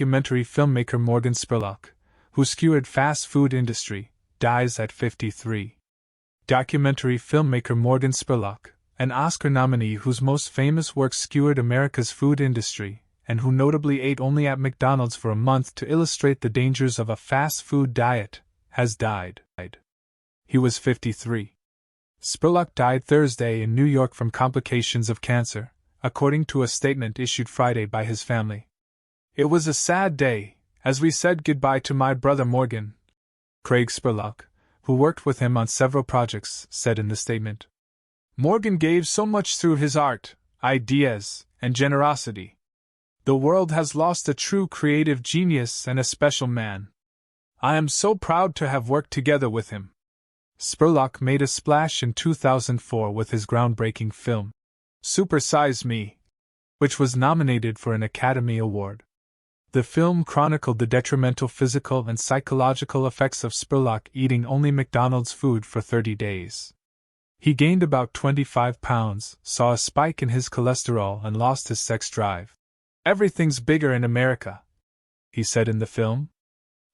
documentary filmmaker Morgan Spurlock, who skewered fast food industry, dies at 53. Documentary filmmaker Morgan Spurlock, an Oscar nominee whose most famous work skewered America's food industry, and who notably ate only at McDonald's for a month to illustrate the dangers of a fast food diet, has died. He was 53. Spurlock died Thursday in New York from complications of cancer, according to a statement issued Friday by his family. "It was a sad day, as we said goodbye to my brother Morgan," Craig Spurlock, who worked with him on several projects, said in the statement. "Morgan gave so much through his art, ideas, and generosity. The world has lost a true creative genius and a special man. I am so proud to have worked together with him." Spurlock made a splash in 2004 with his groundbreaking film, Super Size Me, which was nominated for an Academy Award. The film chronicled the detrimental physical and psychological effects of Spurlock eating only McDonald's food for 30 days. He gained about 25 pounds, saw a spike in his cholesterol, and lost his sex drive. "Everything's bigger in America," he said in the film.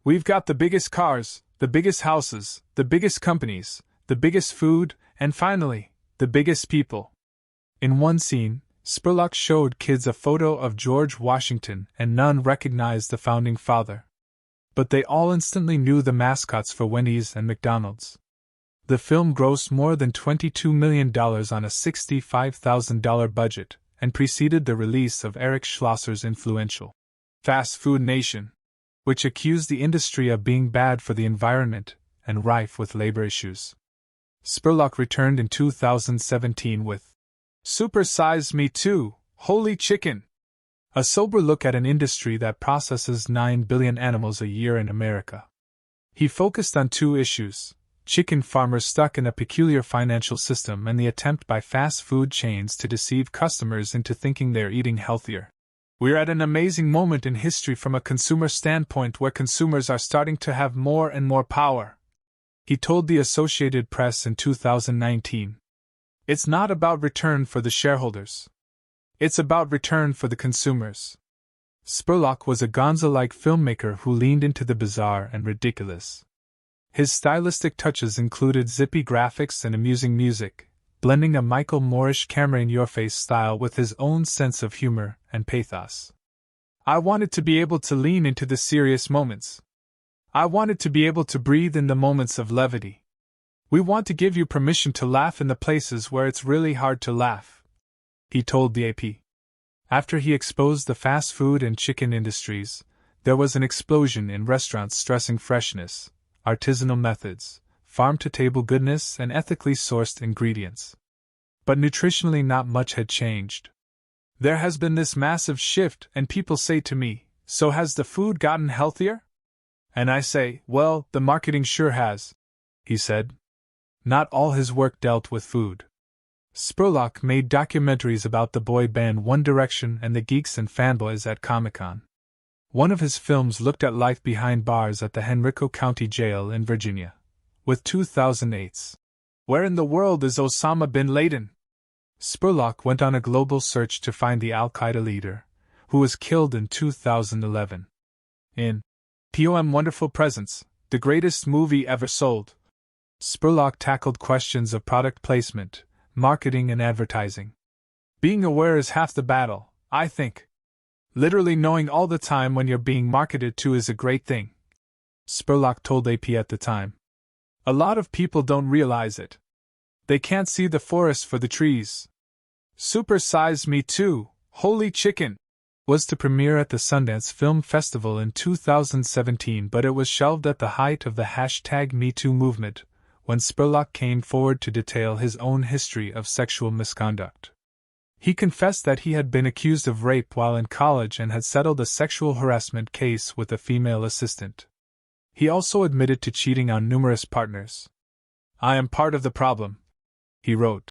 "We've got the biggest cars, the biggest houses, the biggest companies, the biggest food, and finally, the biggest people." In one scene, Spurlock showed kids a photo of George Washington, and none recognized the founding father. But they all instantly knew the mascots for Wendy's and McDonald's. The film grossed more than $22 million on a $65,000 budget, and preceded the release of Eric Schlosser's influential Fast Food Nation, which accused the industry of being bad for the environment and rife with labor issues. Spurlock returned in 2017 with Super Size Me 2, Holy Chicken, a sober look at an industry that processes 9 billion animals a year in America. He focused on two issues: chicken farmers stuck in a peculiar financial system and the attempt by fast food chains to deceive customers into thinking they're eating healthier. "We're at an amazing moment in history from a consumer standpoint where consumers are starting to have more and more power," he told the Associated Press in 2019. "It's not about return for the shareholders. It's about return for the consumers." Spurlock was a Gonzo-like filmmaker who leaned into the bizarre and ridiculous. His stylistic touches included zippy graphics and amusing music, blending a Michael Moorish camera-in-your-face style with his own sense of humor and pathos. "I wanted to be able to lean into the serious moments. I wanted to be able to breathe in the moments of levity. We want to give you permission to laugh in the places where it's really hard to laugh," he told the AP. After he exposed the fast food and chicken industries, there was an explosion in restaurants stressing freshness, artisanal methods, farm-to-table goodness, and ethically sourced ingredients. But nutritionally not much had changed. "There has been this massive shift, and people say to me, 'So has the food gotten healthier?' And I say, 'Well, the marketing sure has,'" he said. Not all his work dealt with food. Spurlock made documentaries about the boy band One Direction and the geeks and fanboys at Comic-Con. One of his films looked at life behind bars at the Henrico County Jail in Virginia, with 2008's "Where in the World is Osama bin Laden?" Spurlock went on a global search to find the Al-Qaeda leader, who was killed in 2011. In POM Wonderful Presents, the greatest movie ever sold, Spurlock tackled questions of product placement, marketing, and advertising. "Being aware is half the battle, I think. Literally knowing all the time when you're being marketed to is a great thing," Spurlock told AP at the time. "A lot of people don't realize it. They can't see the forest for the trees." Super Size Me 2, Holy Chicken, was to premiere at the Sundance Film Festival in 2017, but it was shelved at the height of the #MeToo movement, when Spurlock came forward to detail his own history of sexual misconduct. He confessed that he had been accused of rape while in college and had settled a sexual harassment case with a female assistant. He also admitted to cheating on numerous partners. "I am part of the problem," he wrote.